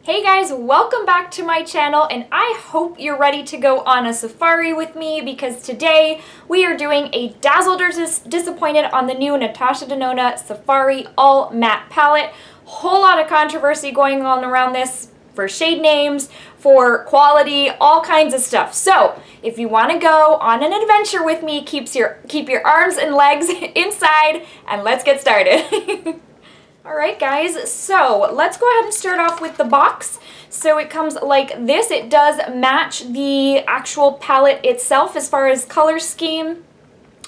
Hey guys, welcome back to my channel, and I hope you're ready to go on a safari with me because today we are doing a dazzled or disappointed on the new Natasha Denona Safari All Matte Palette. Whole lot of controversy going on around this for shade names, for quality, all kinds of stuff. So if you want to go on an adventure with me, keep your arms and legs inside and let's get started. Alright guys, so let's go ahead and start off with the box. So it comes like this. It does match the actual palette itself as far as color scheme.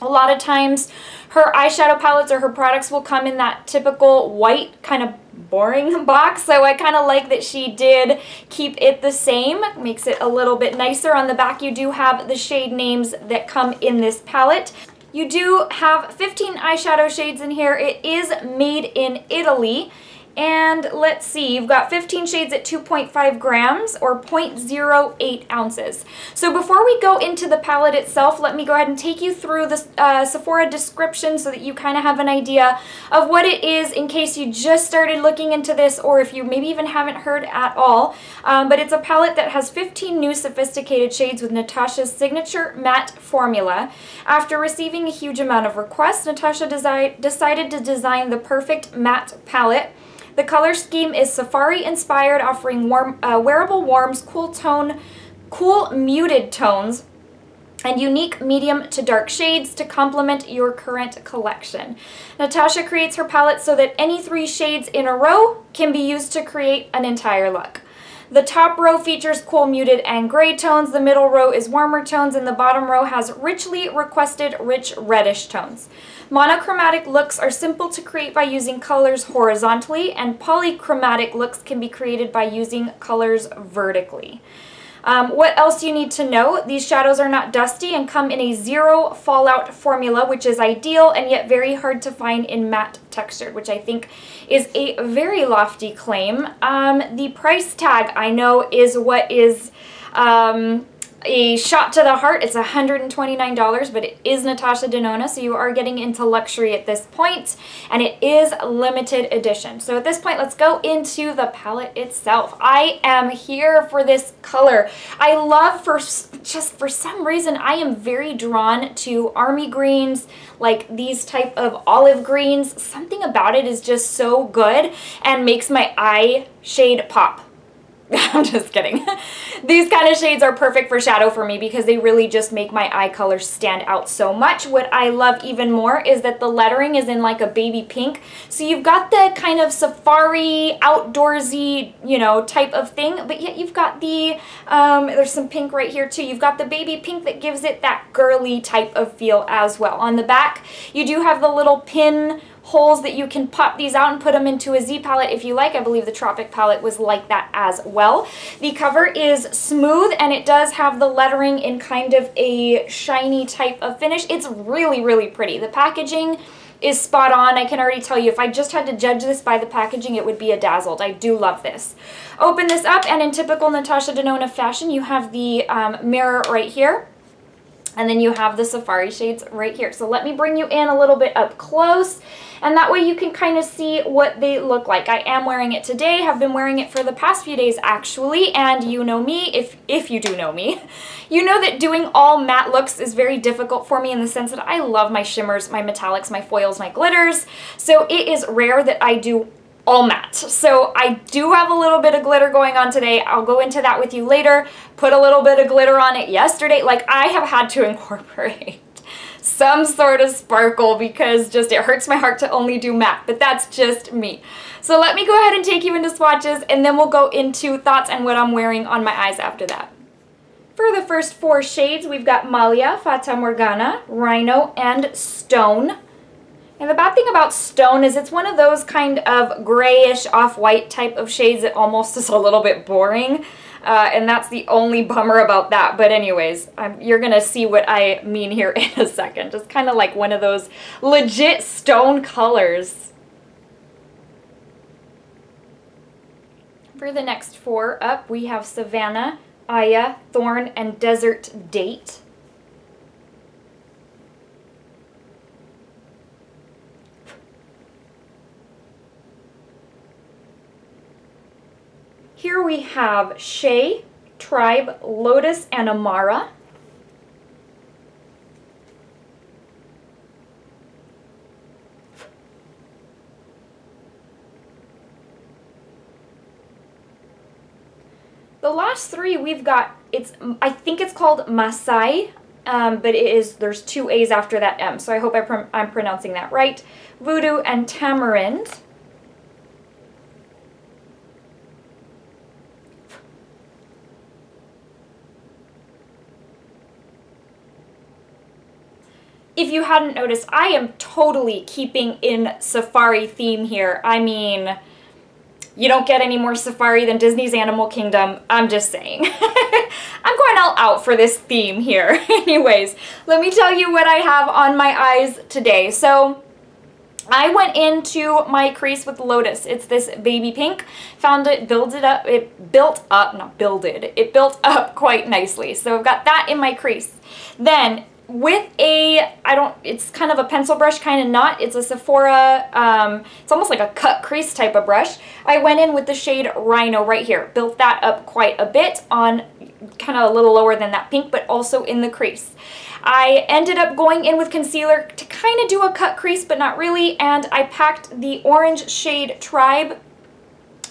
A lot of times her eyeshadow palettes or her products will come in that typical white kind of boring box, so I kind of like that she did keep it the same. Makes it a little bit nicer. On the back you do have the shade names that come in this palette. You do have 15 eyeshadow shades in here. It is made in Italy. And let's see, you've got 15 shades at 2.5 grams or 0.08 ounces. So before we go into the palette itself, let me go ahead and take you through the Sephora description so that you kind of have an idea of what it is in case you just started looking into this or if you maybe even haven't heard at all. But it's a palette that has 15 new sophisticated shades with Natasha's signature matte formula. After receiving a huge amount of requests, Natasha decided to design the perfect matte palette. The color scheme is safari inspired, offering wearable warms, cool muted tones, and unique medium to dark shades to complement your current collection. Natasha creates her palette so that any 3 shades in a row can be used to create an entire look. The top row features cool muted and gray tones, the middle row is warmer tones, and the bottom row has richly requested rich reddish tones. Monochromatic looks are simple to create by using colors horizontally, and polychromatic looks can be created by using colors vertically. What else you need to know? These shadows are not dusty and come in a zero fallout formula, which is ideal and yet very hard to find in matte textured, which I think is a very lofty claim. The price tag I know is what is a shot to the heart. It's $129, but it is Natasha Denona, so you are getting into luxury at this point, and it is limited edition. So at this point, let's go into the palette itself. I am here for this color. I love, for some reason, I am very drawn to army greens, like these type of olive greens. Something about it is just so good and makes my eye shade pop. I'm just kidding. These kind of shades are perfect for shadow for me because they really just make my eye color stand out so much. What I love even more is that the lettering is in like a baby pink. So you've got the kind of safari, outdoorsy, you know, type of thing, but yet you've got the, there's some pink right here too. You've got the baby pink that gives it that girly type of feel as well. On the back, you do have the little pin holes that you can pop these out and put them into a Z palette if you like. I believe the Tropic palette was like that as well. The cover is smooth and it does have the lettering in kind of a shiny type of finish. It's really, really pretty. The packaging is spot on. I can already tell you if I just had to judge this by the packaging, it would be a dazzled. I do love this. Open this up and in typical Natasha Denona fashion, you have the mirror right here. And then you have the safari shades right here. So let me bring you in a little bit up close, and that way you can kind of see what they look like. I am wearing it today, have been wearing it for the past few days actually, and you know me, if you do know me, you know that doing all matte looks is very difficult for me in the sense that I love my shimmers, my metallics, my foils, my glitters. So it is rare that I do all matte. So I do have a little bit of glitter going on today. I'll go into that with you later. Put a little bit of glitter on it yesterday. Like, I have had to incorporate some sort of sparkle because just it hurts my heart to only do matte, but that's just me. So let me go ahead and take you into swatches and then we'll go into thoughts and what I'm wearing on my eyes after that. For the first 4 shades, we've got Malia, Fata Morgana, Rhino, and Stone. And the bad thing about Stone is it's one of those kind of grayish off-white type of shades that almost is a little bit boring. And that's the only bummer about that. But anyways, you're going to see what I mean here in a second. Just kind of like one of those legit stone colors. For the next 4 up, we have Savannah, Aya, Thorn, and Desert Date. Here we have Shea, Tribe, Lotus, and Amara. The last three we've got, I think it's called Masai, but there's two A's after that M, so I hope I'm pronouncing that right. Voodoo and Tamarind. If you hadn't noticed, I am totally keeping in safari theme here. I mean, you don't get any more safari than Disney's Animal Kingdom. I'm just saying. I'm going all out for this theme here. Anyways, let me tell you what I have on my eyes today. So I went into my crease with Lotus. It's this baby pink. Found it, it built up quite nicely. So I've got that in my crease. Then with it's kind of a pencil brush, kind of not. It's a Sephora, it's almost like a cut crease type of brush. I went in with the shade Rhino right here. Built that up quite a bit on kind of a little lower than that pink, but also in the crease. I ended up going in with concealer to kind of do a cut crease, but not really, and I packed the orange shade Tribe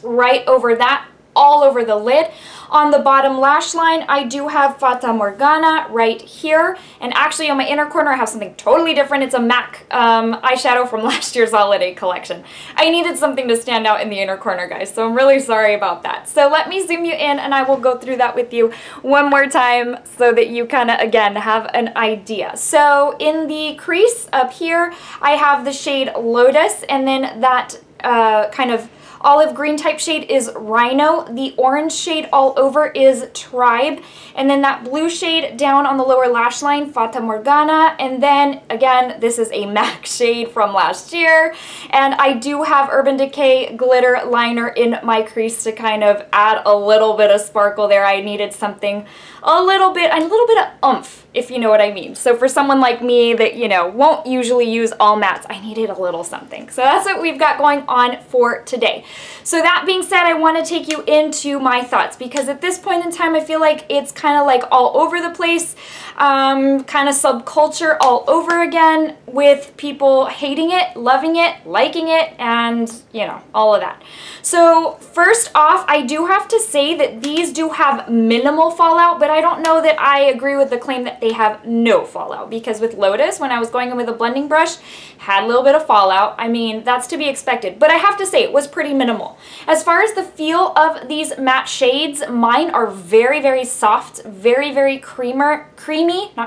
right over that, all over the lid. On the bottom lash line, I do have Fata Morgana right here. And actually on my inner corner, I have something totally different. It's a MAC eyeshadow from last year's holiday collection. I needed something to stand out in the inner corner, guys, so I'm really sorry about that. So let me zoom you in and I will go through that with you one more time so that you kind of, again, have an idea. So in the crease up here, I have the shade Lotus, and then that kind of olive green type shade is Rhino. The orange shade all over is Tribe. And then that blue shade down on the lower lash line, Fata Morgana. And then, again, this is a MAC shade from last year. And I do have Urban Decay glitter liner in my crease to kind of add a little bit of sparkle there. I needed something a little bit of oomph, if you know what I mean. So for someone like me that, you know, won't usually use all mattes, I needed a little something. So that's what we've got going on for today. So that being said, I want to take you into my thoughts, because at this point in time, I feel like it's kind of like all over the place, kind of subculture all over again, with people hating it, loving it, liking it, and, you know, all of that. So first off, I do have to say that these do have minimal fallout, but I don't know that I agree with the claim that they have no fallout, because with Lotus, when I was going in with a blending brush, had a little bit of fallout. I mean, that's to be expected, but I have to say it was pretty minimal. As far as the feel of these matte shades, mine are very, very soft, very, very creamy, I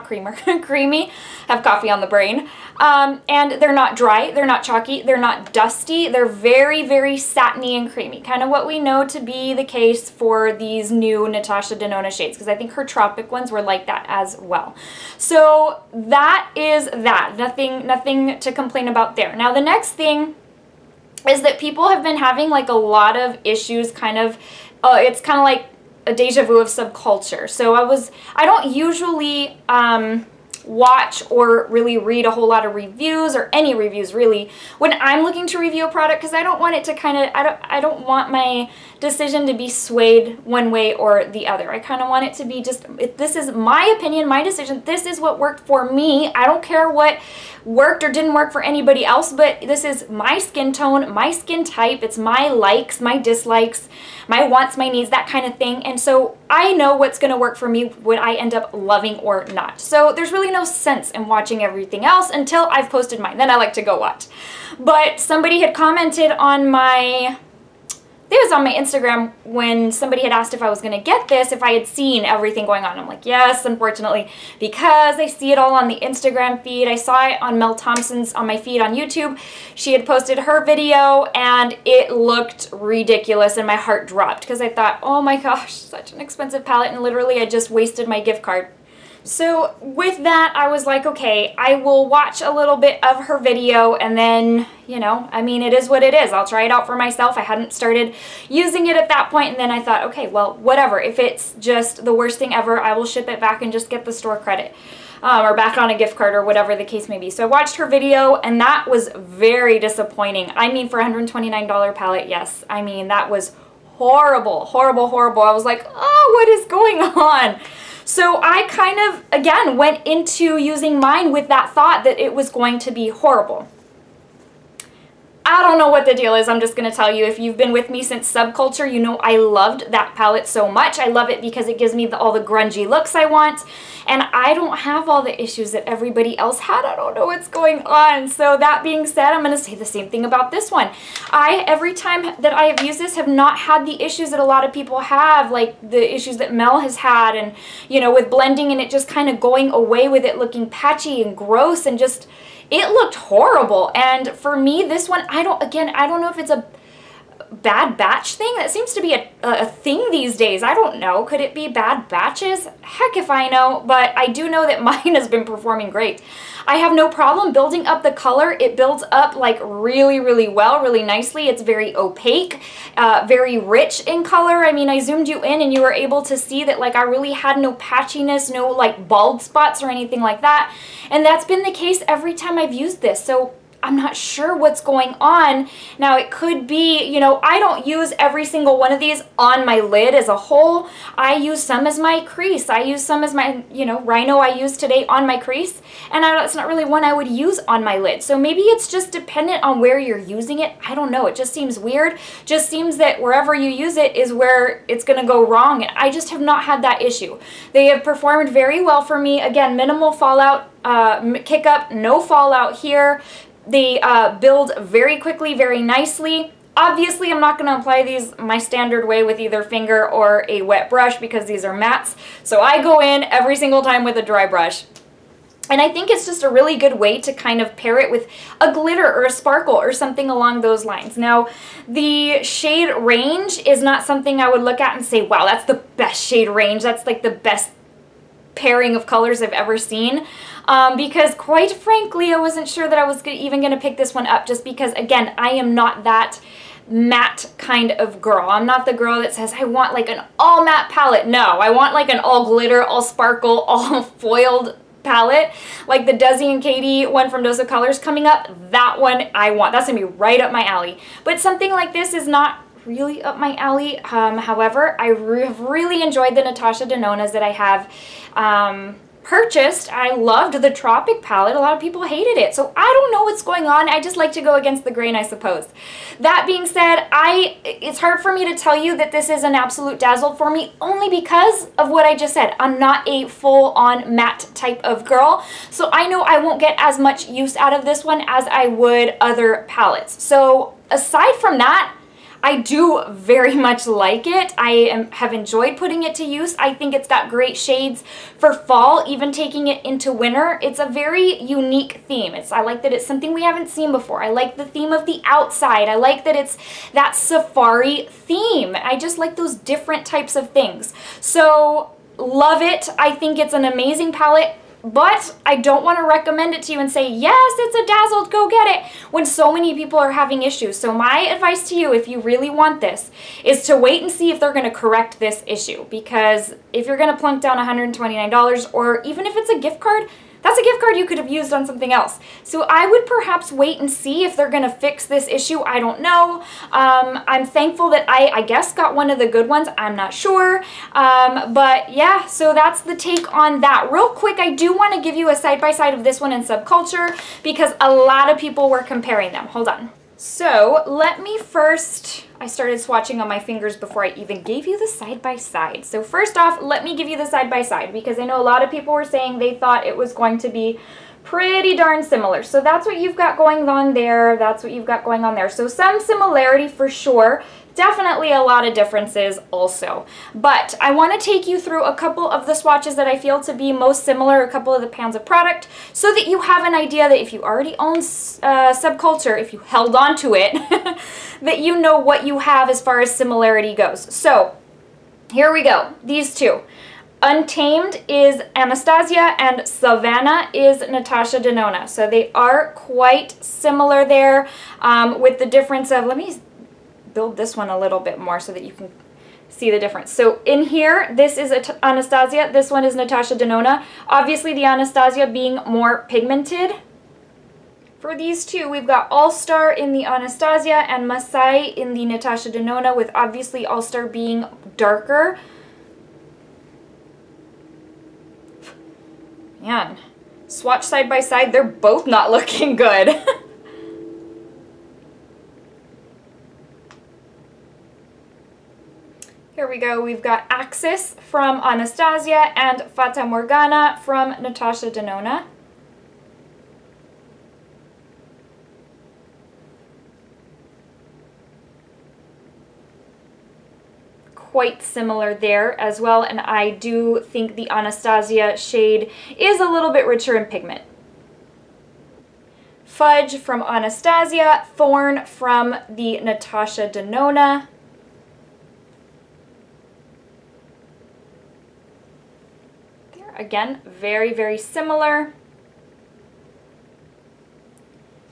have coffee on the brain. And they're not dry, they're not chalky, they're not dusty, they're very, very satiny and creamy. Kind of what we know to be the case for these new Natasha Denona shades, because I think her Tropic ones were like that as well. So that is that. Nothing to complain about there. Now the next thing is that people have been having like a lot of issues, kind of, it's kind of like a deja vu of subculture. So I don't usually watch or really read a whole lot of reviews, or any reviews really, when I'm looking to review a product, because I don't want it to kind of, I don't want my decision to be swayed one way or the other. I kind of want it to be just, this is my opinion, my decision, this is what worked for me. I don't care what worked or didn't work for anybody else, but this is my skin tone, my skin type, it's my likes, my dislikes, my wants, my needs, that kind of thing. And so I know what's going to work for me, what I end up loving or not. So there's really no sense in watching everything else until I've posted mine. Then I like to go watch. But somebody had commented on my, it was on my Instagram, when somebody had asked if I was going to get this, if I had seen everything going on. I'm like, yes, unfortunately, because I see it all on the Instagram feed. I saw it on Mel Thompson's, on my feed on YouTube. She had posted her video and it looked ridiculous and my heart dropped, because I thought, oh my gosh, such an expensive palette, and literally I just wasted my gift card. So with that, I was like, okay, I will watch a little bit of her video, and then, you know, I mean, it is what it is. I'll try it out for myself. I hadn't started using it at that point, and then I thought, okay, well, whatever. If it's just the worst thing ever, I will ship it back and just get the store credit. Or back on a gift card, or whatever the case may be. So I watched her video, and that was very disappointing. I mean, for a $129 palette, yes. I mean, that was horrible, horrible, horrible. I was like, oh, what is going on? So I kind of, again, went into using mine with that thought that it was going to be horrible. I don't know what the deal is. I'm just going to tell you, if you've been with me since Subculture, you know I loved that palette so much. I love it because it gives me all the grungy looks I want, and I don't have all the issues that everybody else had. I don't know what's going on. So that being said, I'm going to say the same thing about this one. Every time that I have used this, have not had the issues that a lot of people have, like the issues that Mel has had, and, you know, with blending and it just kind of going away with it looking patchy and gross and just... It looked horrible, and for me, this one, I don't know if it's a bad batch thing. That seems to be a thing these days. I don't know. Could it be bad batches? Heck if I know, but I do know that mine has been performing great. I have no problem building up the color. It builds up like really, really well, really nicely. It's very opaque, very rich in color. I mean, I zoomed you in and you were able to see that like I really had no patchiness, no like bald spots or anything like that. And that's been the case every time I've used this. So I'm not sure what's going on. Now it could be, you know, I don't use every single one of these on my lid as a whole. I use some as my crease. I use some as my, you know, Rhino I used today on my crease. And it's not really one I would use on my lid. So maybe it's just dependent on where you're using it. I don't know. It just seems weird. Just seems that wherever you use it is where it's going to go wrong. And I just have not had that issue. They have performed very well for me. Again, minimal fallout, kick up, no fallout here. They build very quickly, very nicely. Obviously, I'm not going to apply these my standard way with either finger or a wet brush because these are mattes. So I go in every single time with a dry brush. And I think it's just a really good way to kind of pair it with a glitter or a sparkle or something along those lines. Now, the shade range is not something I would look at and say, wow, that's the best shade range. That's like the best pairing of colors I've ever seen. Because quite frankly, I wasn't sure that I was even going to pick this one up just because, again, I am not that matte kind of girl. I'm not the girl that says, I want like an all matte palette. No, I want like an all glitter, all sparkle, all foiled palette. Like the Desi and Katy one from Dose of Colors coming up, that one I want. That's going to be right up my alley. But something like this is not really up my alley. However, I have really enjoyed the Natasha Denonas that I have purchased. I loved the Tropic palette. A lot of people hated it. So I don't know what's going on. I just like to go against the grain, I suppose. That being said, it's hard for me to tell you that this is an absolute dazzle for me only because of what I just said. I'm not a full-on matte type of girl. So I know I won't get as much use out of this one as I would other palettes. So aside from that, I do very much like it. I have enjoyed putting it to use. I think it's got great shades for fall, even taking it into winter. It's a very unique theme. I like that it's something we haven't seen before. I like the theme of the outside. I like that it's that safari theme. I just like those different types of things. So love it. I think it's an amazing palette. But I don't want to recommend it to you and say, yes, it's a dazzled, go get it, when so many people are having issues. So my advice to you, if you really want this, is to wait and see if they're going to correct this issue. Because if you're going to plunk down $129, or even if it's a gift card, that's a gift card you could have used on something else. So I would perhaps wait and see if they're going to fix this issue. I don't know. I'm thankful that I guess got one of the good ones. I'm not sure. But yeah, so that's the take on that. Real quick, I do want to give you a side-by-side of this one and Subculture because a lot of people were comparing them. Hold on. So let me first, I started swatching on my fingers before I even gave you the side-by-side. So first off, let me give you the side-by-side because I know a lot of people were saying they thought it was going to be pretty darn similar. So that's what you've got going on there. That's what you've got going on there. So some similarity for sure. Definitely a lot of differences also. But I want to take you through a couple of the swatches that I feel to be most similar, a couple of the pans of product, so that you have an idea that if you already own Subculture, if you held on to it, that you know what you have as far as similarity goes. So here we go. These two. Untamed is Anastasia and Savannah is Natasha Denona. So they are quite similar there with the difference of, let me build this one a little bit more so that you can see the difference. So in here, this is Anastasia, this one is Natasha Denona. Obviously the Anastasia being more pigmented. For these two, we've got All Star in the Anastasia and Masai in the Natasha Denona, with obviously All Star being darker. Man, swatch side by side, they're both not looking good. Here we go, we've got Axis from Anastasia and Fata Morgana from Natasha Denona. Quite similar there as well, and I do think the Anastasia shade is a little bit richer in pigment. Fudge from Anastasia, Thorn from the Natasha Denona. There again, very, very similar.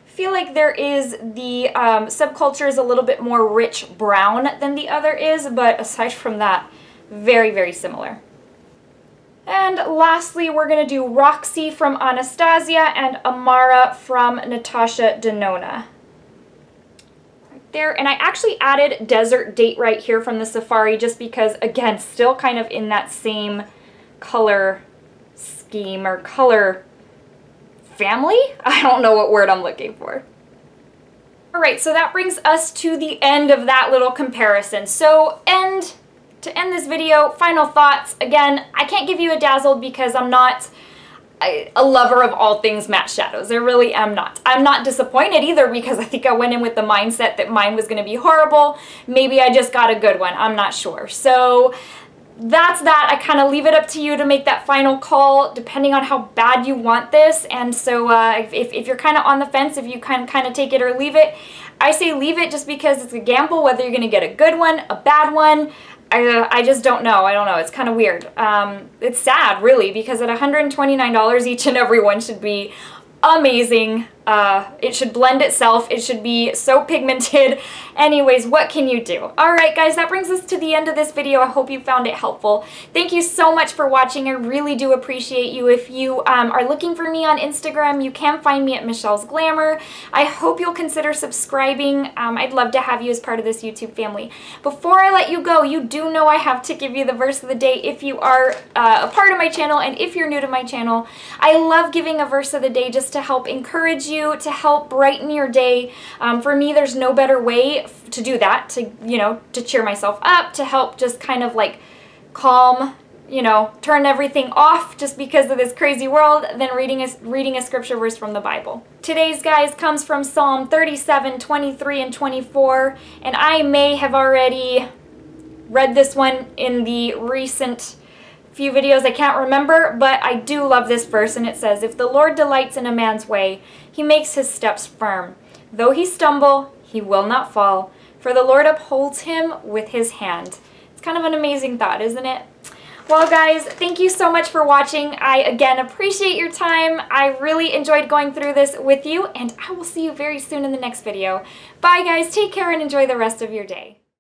I feel like there is the Subculture is a little bit more rich brown than the other is, but aside from that, very, very similar. And lastly, we're going to do Roxy from Anastasia and Amara from Natasha Denona. Right there, and I actually added Desert Date right here from the Safari just because, again, still kind of in that same color scheme or color family? I don't know what word I'm looking for. Alright, so that brings us to the end of that little comparison. So to end this video, final thoughts. Again, I can't give you a dazzled because I'm not a lover of all things matte shadows. I really am not. I'm not disappointed either because I think I went in with the mindset that mine was going to be horrible. Maybe I just got a good one. I'm not sure. So that's that. I kind of leave it up to you to make that final call depending on how bad you want this. And so if you're kind of on the fence, if you kind of take it or leave it, I say leave it just because it's a gamble whether you're going to get a good one, a bad one. I just don't know. I don't know. It's kind of weird. It's sad, really, because at $129 each and every one should be amazing. It should blend itself. It should be so pigmented. Anyways, what can you do? Alright guys, that brings us to the end of this video. I hope you found it helpful. Thank you so much for watching. I really do appreciate you. If you are looking for me on Instagram, you can find me at Michelle's Glamour. I hope you'll consider subscribing. I'd love to have you as part of this YouTube family. Before I let you go, you do know I have to give you the verse of the day if you are a part of my channel and if you're new to my channel. I love giving a verse of the day just to help encourage you, to help brighten your day. For me, there's no better way to do that, to, you know, to cheer myself up, to help just kind of like calm, you know, turn everything off just because of this crazy world than reading a scripture verse from the Bible. Today's, guys, comes from Psalm 37, 23, and 24, and I may have already read this one in the recent few videos, I can't remember, but I do love this verse, and it says, "If the Lord delights in a man's way, he makes his steps firm. Though he stumble, he will not fall, for the Lord upholds him with his hand." It's kind of an amazing thought, isn't it? Well, guys, thank you so much for watching. I, again, appreciate your time. I really enjoyed going through this with you, and I will see you very soon in the next video. Bye, guys. Take care and enjoy the rest of your day.